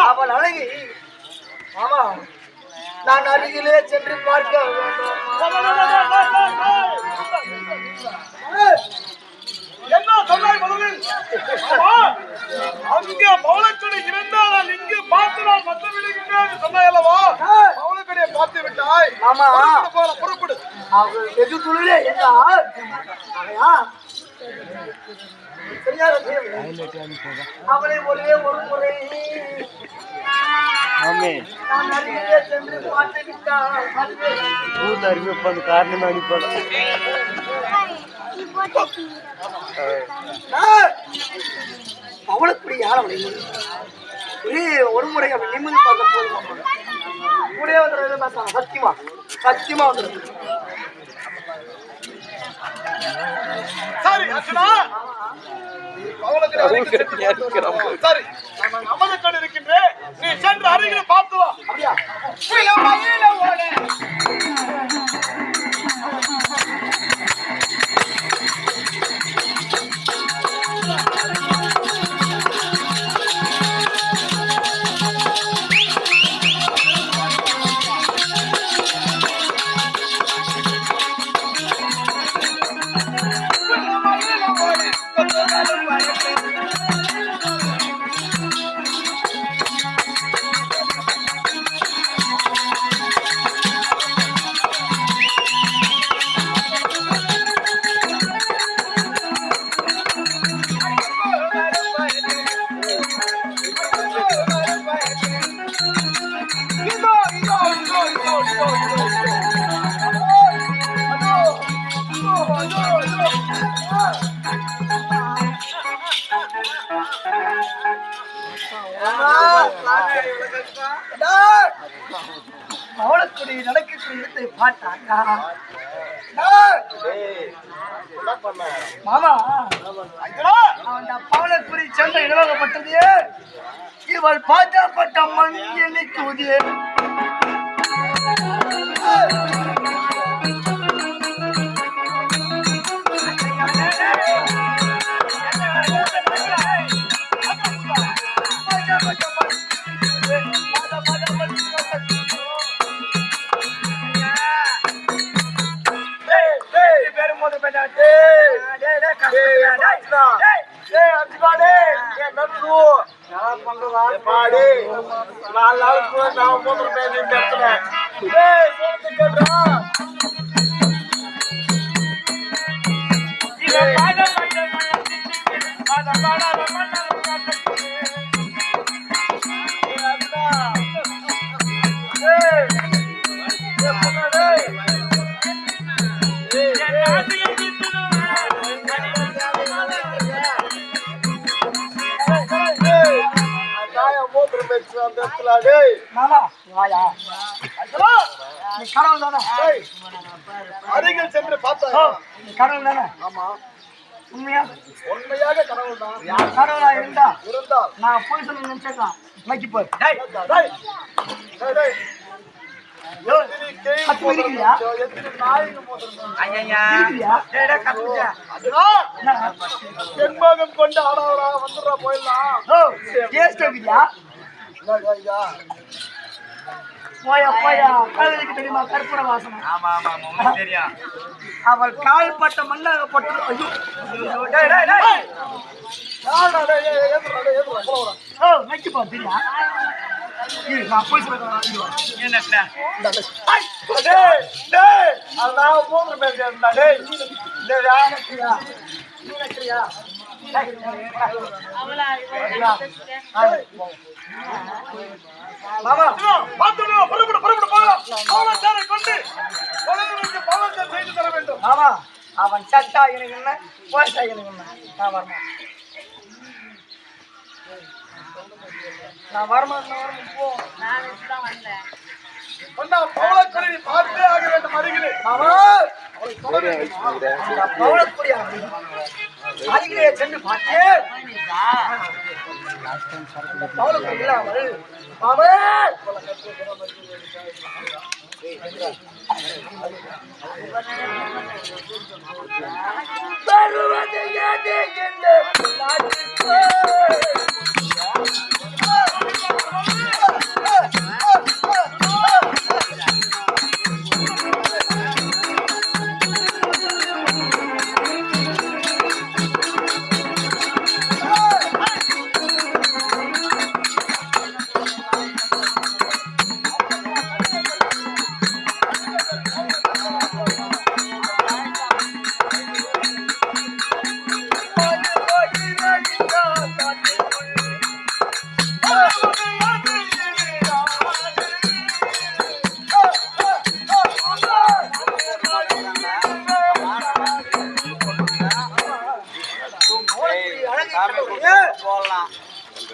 அவள் அழகி ஆமா நான் அருகிலே சென்று பார்க்க என்ன சொன்னாய் முதலில்? அங்கே பவளக்கடை இருந்தால் நான் இங்கே பார்த்து நான் வந்து விடுகின்றேன் சொன்னாய் அல்லவா? பவளக்கடையை பார்த்து விட்டாய். ஆமா புறப்படு. அவள் வெகு துளிலே என்றால் அவளை ஒரே ஒரு முறை நான் அருகிலே சென்று பார்த்து விட்டால் காரணம் அனுப்பல அவளுக்கு யார் அவளை ஒரு முறை அவள் நிம்மதி பார்க்க போதும் கூட வந்துடுறது பேசலாம் சத்தியமா சத்தியமா வந்துடுது சரி அர்ச்சனா சரி அமலக்கடை இருக்கின்றேன் நீ சென்று அருகில பார்த்து வா. அப்படியா அவளுக்குடைய நடக்கக்கூடிய இடத்தை பார்த்தாக்கா மாமா அந்த பவளக்குடி சென்ற இடவகப்பட்டது இவள் பாஜாப்பட்ட மண் எண்ணிக்குவது அருகில் சென்று பார்த்தா கடவுள் தானே ஆமா உண்மையாக கடவுள் தான். கடவுளா இருந்தால் நான் போய் சொல்லி நினைச்சேன் வைக்கி போய் பெண்பாகம் கொண்டு ஆடாவரா வந்துடுறா போயிடலாம். போயா போயா காதலிக்கு தெரியுமா கற்பூர வாசனை அவள் கால் பட்ட மண்ணாகப்பட்டு நக்கி பார்த்தியா நான் போய் அவன் சட்டா எனக்கு என்ன போட்டா எனக்கு என்ன நான் வரமா நான் வரமா போ பவளக்கொடி பார்த்தே ஆக வேண்டும் அருகிலே. பவளக்கொடி அருகிலே சென்று பார்த்தேன் பவளக்கொடி இல்லாமல் வருவது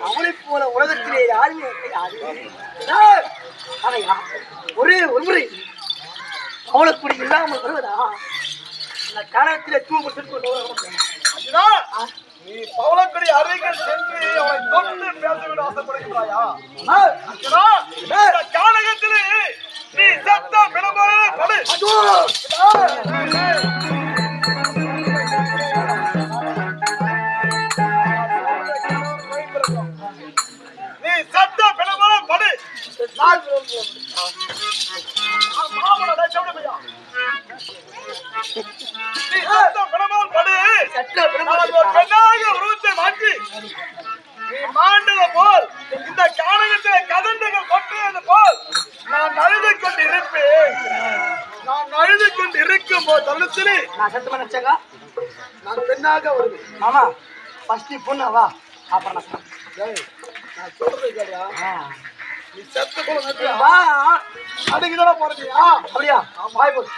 அவளை போல உலகத்திலே யாருமே கிடையாது. ஒரே ஒரு முறை அவளுக்குடி இல்லாமல் வருவதா அந்த காலத்திலே நீ பவளக்கடி அருகில் சென்று அவனை தொட்டு பேசவிட ஆசைப்படுகிறாயா? காலகத்திலே நீ சத்த பிணமான படு. நீ சத்த பிணமான படு. நீ சத்த பிணமான படு. பெண்ணாக உருவத்தை மாற்றி நீ மாண்டது போல் இந்த கானகத்திலே கதண்டுகள் கொட்டுவது போல் நான் அழுது கொண்டு இருப்பேன். நான் அழுது கொண்டு இருக்கும் போது தள்ளுத்திலே நான் சத்தமா நினைச்சாங்க நான் பெண்ணாக வருவேன். மாமா ஃபர்ஸ்ட் பொண்ணாவா அப்புறம் நான் சொல்றது கேளியா? நீ செத்து போல அடிக்குதான போறீங்க? அப்படியா? வாய் போடு.